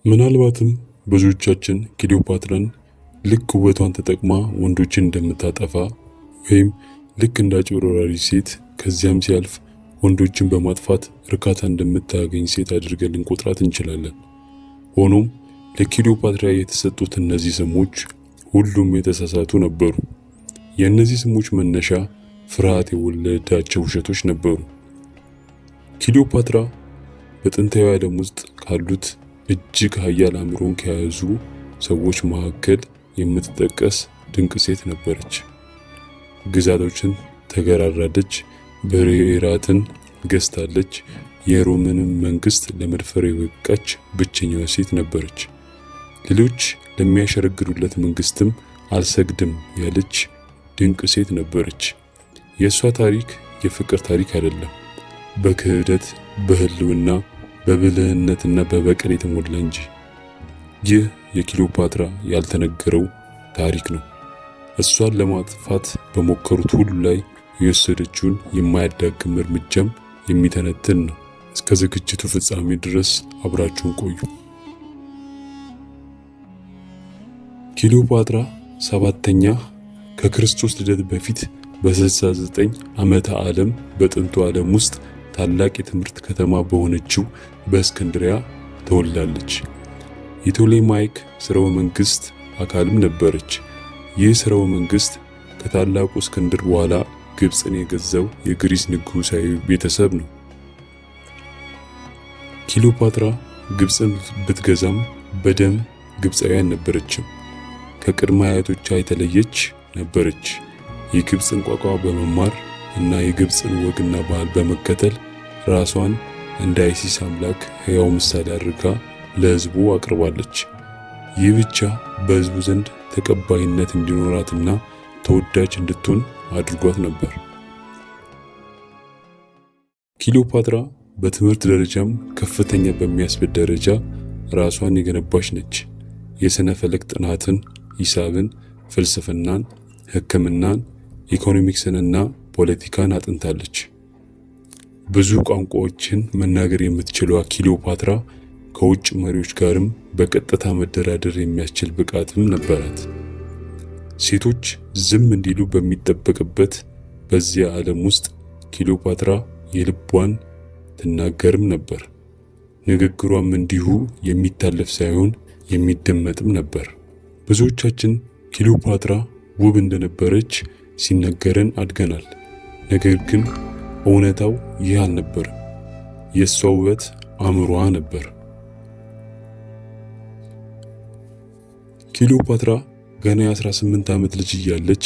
ምናልባትም ብዙዎቻችን ክሊዮፓትራን ልክ ውበቷን ተጠቅማ ወንዶችን እንደምታጠፋ ወይም ልክ እንደ አጭበርባሪ ሴት ከዚያም ሲያልፍ ወንዶችን በማጥፋት እርካታ እንደምታገኝ ሴት አድርገን ልንቆጥራት እንችላለን። ሆኖም ለክሊዮፓትራ የተሰጡት እነዚህ ስሞች ሁሉም የተሳሳቱ ነበሩ። የእነዚህ ስሞች መነሻ ፍርሃት የወለዳቸው ውሸቶች ነበሩ። ክሊዮፓትራ በጥንታዊ ዓለም ውስጥ ካሉት እጅግ ኃያል አእምሮን ከያዙ ሰዎች መካከል የምትጠቀስ ድንቅ ሴት ነበረች። ግዛቶችን ተገራራለች፣ ብሔራትን ገዝታለች፣ የሮምንም መንግስት ለመድፈር የበቃች ብቸኛዋ ሴት ነበረች። ሌሎች ለሚያሸረግዱለት መንግስትም አልሰግድም ያለች ድንቅ ሴት ነበረች። የእሷ ታሪክ የፍቅር ታሪክ አይደለም፣ በክህደት በህልውና በብልህነትና በበቀል የተሞላ እንጂ። ይህ የክሊዮፓትራ ያልተነገረው ታሪክ ነው። እሷን ለማጥፋት በሞከሩት ሁሉ ላይ የወሰደችውን የማያዳግም እርምጃም የሚተነትን ነው። እስከ ዝግጅቱ ፍጻሜ ድረስ አብራችሁን ቆዩ። ክሊዮፓትራ ሰባተኛ ከክርስቶስ ልደት በፊት በ69 ዓመተ ዓለም በጥንቱ ዓለም ውስጥ ታላቅ የትምህርት ከተማ በሆነችው በእስክንድሪያ ተወልዳለች። የቶሌማይክ ስርወ መንግስት አካልም ነበረች። ይህ ስርወ መንግስት ከታላቁ እስክንድር በኋላ ግብፅን የገዛው የግሪስ ንጉሳዊ ቤተሰብ ነው። ክሊዮፓትራ ግብፅን ብትገዛም በደም ግብፃዊ አልነበረችም። ከቅድመ አያቶቿ የተለየች ነበረች። የግብፅን ቋንቋ በመማር እና የግብፅን ወግና ባህል በመከተል ራሷን እንደ አይሲስ አምላክ ሕያው ምሳሌ አድርጋ ለሕዝቡ አቅርባለች። ይህ ብቻ በሕዝቡ ዘንድ ተቀባይነት እንዲኖራትና ተወዳጅ እንድትሆን አድርጓት ነበር። ክሊዮፓትራ በትምህርት ደረጃም ከፍተኛ በሚያስብል ደረጃ ራሷን የገነባች ነች። የሥነ ፈለክ ጥናትን፣ ሂሳብን፣ ፍልስፍናን፣ ሕክምናን፣ ኢኮኖሚክስንና ፖለቲካን አጥንታለች። ብዙ ቋንቋዎችን መናገር የምትችለው ክሊዮፓትራ ከውጭ መሪዎች ጋርም በቀጥታ መደራደር የሚያስችል ብቃትም ነበራት። ሴቶች ዝም እንዲሉ በሚጠበቅበት በዚያ ዓለም ውስጥ ክሊዮፓትራ የልቧን ትናገርም ነበር። ንግግሯም እንዲሁ የሚታለፍ ሳይሆን የሚደመጥም ነበር። ብዙዎቻችን ክሊዮፓትራ ውብ እንደነበረች ሲነገረን አድገናል። ነገር ግን እውነታው ይህ አልነበረም። የእሷ ውበት አእምሮዋ ነበር። ክሊዮፓትራ ገና የ18 ዓመት ልጅ እያለች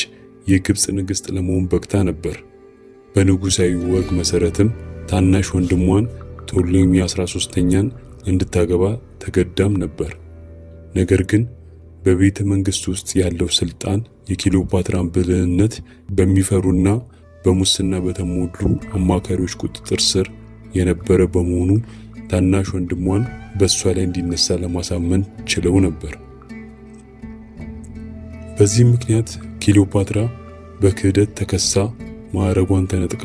የግብፅ ንግሥት ለመሆን በቅታ ነበር። በንጉሳዊ ወግ መሰረትም ታናሽ ወንድሟን ቶሎሚ 13ኛን እንድታገባ ተገዳም ነበር። ነገር ግን በቤተ መንግስት ውስጥ ያለው ስልጣን የክሊዮፓትራን ብልህነት በሚፈሩና በሙስና በተሞሉ አማካሪዎች ቁጥጥር ስር የነበረ በመሆኑ ታናሽ ወንድሟን በእሷ ላይ እንዲነሳ ለማሳመን ችለው ነበር። በዚህ ምክንያት ክሊዮፓትራ በክህደት ተከሳ ማዕረጓን ተነጥቃ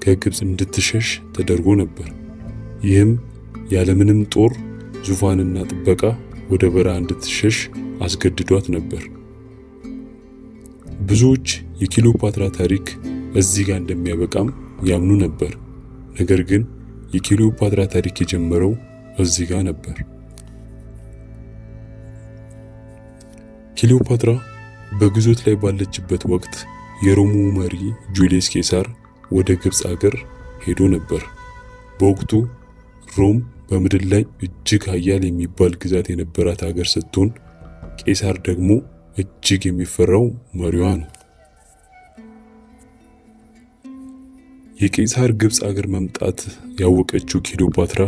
ከግብፅ እንድትሸሽ ተደርጎ ነበር። ይህም ያለምንም ጦር ዙፋንና ጥበቃ ወደ በረሃ እንድትሸሽ አስገድዷት ነበር። ብዙዎች የክሊዮፓትራ ታሪክ እዚህ ጋር እንደሚያበቃም ያምኑ ነበር። ነገር ግን የክሊዮፓትራ ታሪክ የጀመረው እዚህ ጋር ነበር። ክሊዮፓትራ በግዞት ላይ ባለችበት ወቅት የሮሙ መሪ ጁልየስ ቄሳር ወደ ግብፅ ሀገር ሄዶ ነበር። በወቅቱ ሮም በምድር ላይ እጅግ ኃያል የሚባል ግዛት የነበራት ሀገር ስትሆን ቄሳር ደግሞ እጅግ የሚፈራው መሪዋ ነው። የቄሳር ግብፅ ሀገር መምጣት ያወቀችው ክሊዮፓትራ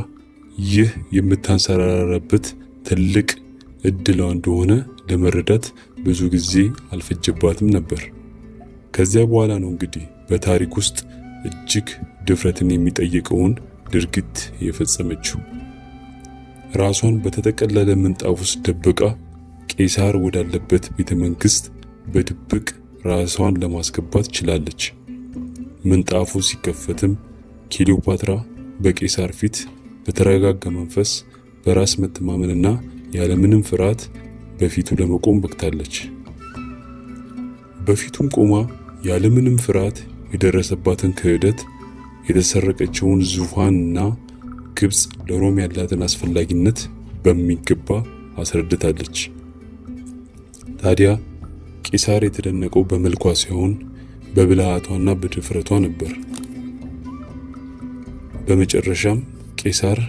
ይህ የምታንሰራራበት ትልቅ እድሏ እንደሆነ ለመረዳት ብዙ ጊዜ አልፈጀባትም ነበር። ከዚያ በኋላ ነው እንግዲህ በታሪክ ውስጥ እጅግ ድፍረትን የሚጠይቀውን ድርጊት የፈጸመችው። ራሷን በተጠቀለለ ምንጣፍ ውስጥ ደብቃ ቄሳር ወዳለበት ቤተ መንግስት በድብቅ ራሷን ለማስገባት ችላለች። ምንጣፉ ሲከፈትም ክሊዮፓትራ በቄሳር ፊት በተረጋጋ መንፈስ በራስ መተማመንና ያለምንም ፍርሃት በፊቱ ለመቆም በቅታለች። በፊቱም ቆማ ያለምንም ፍርሃት የደረሰባትን ክህደት፣ የተሰረቀችውን ዙፋንና ግብጽ ለሮም ያላትን አስፈላጊነት በሚገባ አስረድታለች። ታዲያ ቄሳር የተደነቀው በመልኳ ሳይሆን በብልሃቷና በድፍረቷ ነበር። በመጨረሻም ቄሳር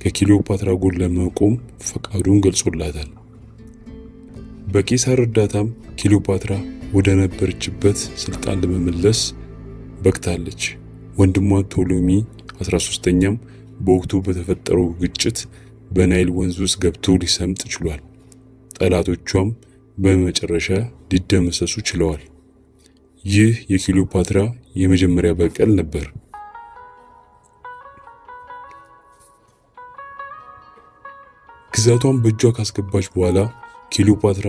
ከክሊዮፓትራ ጎን ለመቆም ፈቃዱን ገልጾላታል። በቄሳር እርዳታም ክሊዮፓትራ ወደ ነበረችበት ስልጣን ለመመለስ በቅታለች። ወንድሟ ቶሎሚ 13ኛም በወቅቱ በተፈጠረው ግጭት በናይል ወንዝ ውስጥ ገብቶ ሊሰምጥ ችሏል። ጠላቶቿም በመጨረሻ ሊደመሰሱ ችለዋል። ይህ የክሊዮፓትራ የመጀመሪያ በቀል ነበር። ግዛቷን በእጇ ካስገባች በኋላ ክሊዮፓትራ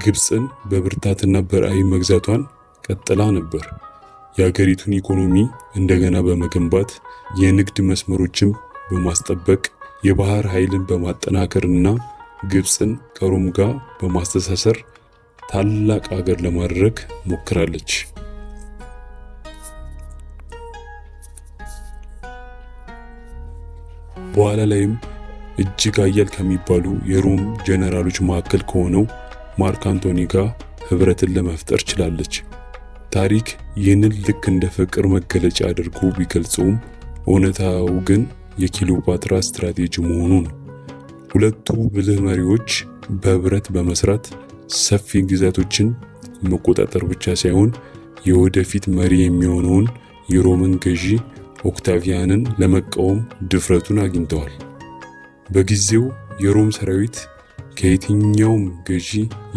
ግብጽን በብርታትና በራዕይ መግዛቷን ቀጥላ ነበር። የሀገሪቱን ኢኮኖሚ እንደገና በመገንባት የንግድ መስመሮችን በማስጠበቅ የባህር ኃይልን በማጠናከርና ግብጽን ከሮም ጋር በማስተሳሰር ታላቅ ሀገር ለማድረግ ሞክራለች። በኋላ ላይም እጅግ ኃያል ከሚባሉ የሮም ጀነራሎች መካከል ከሆነው ማርክ አንቶኒ ጋር ህብረትን ለመፍጠር ችላለች። ታሪክ ይህንን ልክ እንደ ፍቅር መገለጫ አድርጎ ቢገልጸውም እውነታው ግን የክሊዮፓትራ ስትራቴጂ መሆኑ ነው። ሁለቱ ብልህ መሪዎች በህብረት በመስራት ሰፊ ግዛቶችን መቆጣጠር ብቻ ሳይሆን የወደፊት መሪ የሚሆነውን የሮምን ገዢ ኦክታቪያንን ለመቃወም ድፍረቱን አግኝተዋል። በጊዜው የሮም ሰራዊት ከየትኛውም ገዢ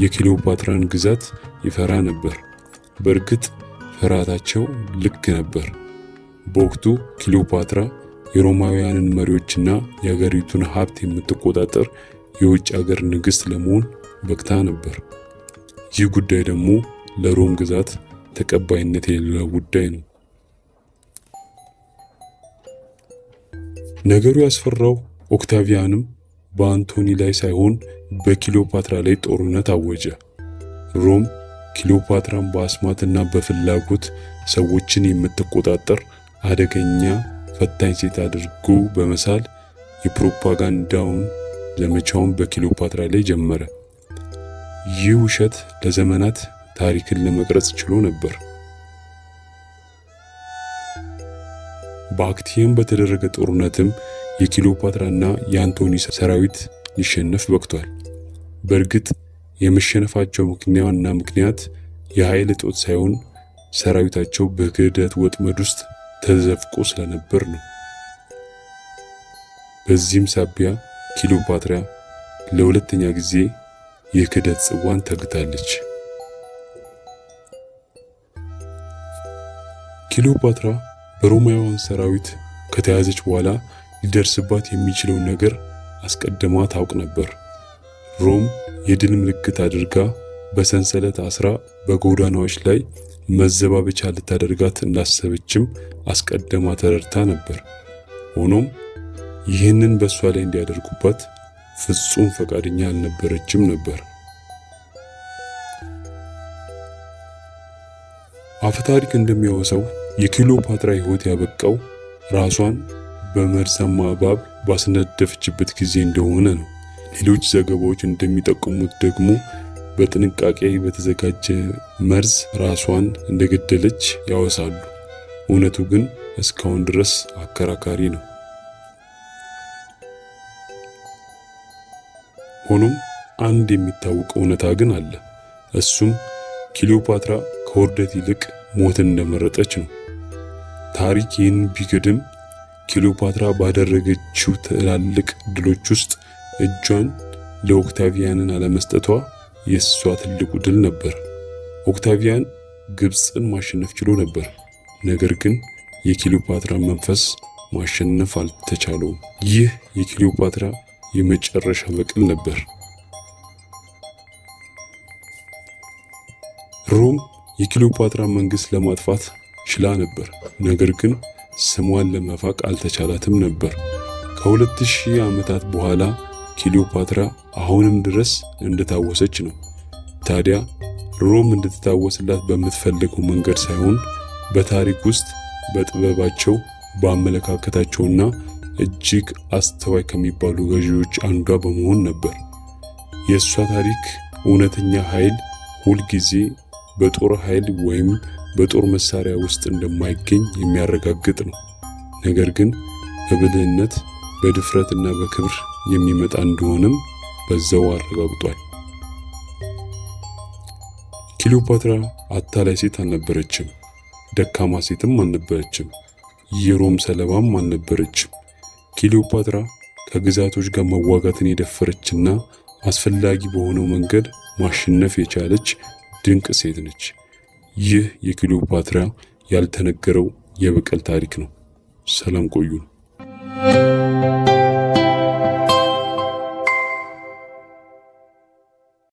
የክሊዮፓትራን ግዛት ይፈራ ነበር። በእርግጥ ፍርሃታቸው ልክ ነበር። በወቅቱ ክሊዮፓትራ የሮማውያንን መሪዎችና የሀገሪቱን ሀብት የምትቆጣጠር የውጭ ሀገር ንግሥት ለመሆን በቅታ ነበር። ይህ ጉዳይ ደግሞ ለሮም ግዛት ተቀባይነት የሌለው ጉዳይ ነው። ነገሩ ያስፈራው ኦክታቪያንም በአንቶኒ ላይ ሳይሆን በክሊዮፓትራ ላይ ጦርነት አወጀ። ሮም ክሊዮፓትራን በአስማትና በፍላጎት ሰዎችን የምትቆጣጠር አደገኛ ፈታኝ ሴት አድርጎ በመሳል የፕሮፓጋንዳውን ዘመቻውን በክሊዮፓትራ ላይ ጀመረ። ይህ ውሸት ለዘመናት ታሪክን ለመቅረጽ ችሎ ነበር። በአክቲየም በተደረገ ጦርነትም የክሊዮፓትራና የአንቶኒ ሰራዊት ሊሸነፍ በቅቷል። በእርግጥ የመሸነፋቸው ምክንያት የኃይል እጦት ሳይሆን ሰራዊታቸው በክህደት ወጥመድ ውስጥ ተዘፍቆ ስለነበር ነው። በዚህም ሳቢያ ክሊዮፓትራ ለሁለተኛ ጊዜ የክህደት ጽዋን ተግታለች። ክሊዮፓትራ በሮማውያን ሰራዊት ከተያዘች በኋላ ሊደርስባት የሚችለው ነገር አስቀድማ ታውቅ ነበር። ሮም የድል ምልክት አድርጋ በሰንሰለት አስራ በጎዳናዎች ላይ መዘባበቻ ልታደርጋት እንዳሰበችም አስቀድማ ተረድታ ነበር። ሆኖም ይህንን በእሷ ላይ እንዲያደርጉባት ፍጹም ፈቃደኛ አልነበረችም ነበር። አፈታሪክ እንደሚያወሳው የክሊዮፓትራ ሕይወት ያበቃው ራሷን በመርዛማ እባብ ባስነደፈችበት ጊዜ እንደሆነ ነው። ሌሎች ዘገባዎች እንደሚጠቁሙት ደግሞ በጥንቃቄ በተዘጋጀ መርዝ ራሷን እንደገደለች ያወሳሉ። እውነቱ ግን እስካሁን ድረስ አከራካሪ ነው። ሆኖም አንድ የሚታወቅ እውነታ ግን አለ። እሱም ክሊዮፓትራ ከውርደት ይልቅ ሞትን እንደመረጠች ነው። ታሪክ ይህን ቢክድም ክሊዮፓትራ ባደረገችው ትላልቅ ድሎች ውስጥ እጇን ለኦክታቪያንን አለመስጠቷ የእሷ ትልቁ ድል ነበር። ኦክታቪያን ግብጽን ማሸነፍ ችሎ ነበር፣ ነገር ግን የክሊዮፓትራን መንፈስ ማሸነፍ አልተቻለውም። ይህ የክሊዮፓትራ የመጨረሻ በቀል ነበር። ሮም የክሊዮፓትራን መንግስት ለማጥፋት ችላ ነበር፣ ነገር ግን ስሟን ለመፋቅ አልተቻላትም ነበር። ከ2000 ዓመታት በኋላ ክሊዮፓትራ አሁንም ድረስ እንደታወሰች ነው። ታዲያ ሮም እንድትታወስላት በምትፈልገው መንገድ ሳይሆን በታሪክ ውስጥ በጥበባቸው በአመለካከታቸውና እጅግ አስተዋይ ከሚባሉ ገዢዎች አንዷ በመሆን ነበር። የእሷ ታሪክ እውነተኛ ኃይል ሁልጊዜ በጦር ኃይል ወይም በጦር መሳሪያ ውስጥ እንደማይገኝ የሚያረጋግጥ ነው። ነገር ግን በብልህነት በድፍረትና በክብር የሚመጣ እንደሆነም በዛው አረጋግጧል። ክሊዮፓትራ አታላይ ሴት አልነበረችም። ደካማ ሴትም አልነበረችም። የሮም ሰለባም አልነበረችም። ክሊዮፓትራ ከግዛቶች ጋር መዋጋትን የደፈረችና አስፈላጊ በሆነው መንገድ ማሸነፍ የቻለች ድንቅ ሴት ነች። ይህ የክሊዮፓትራ ያልተነገረው የበቀል ታሪክ ነው። ሰላም ቆዩ።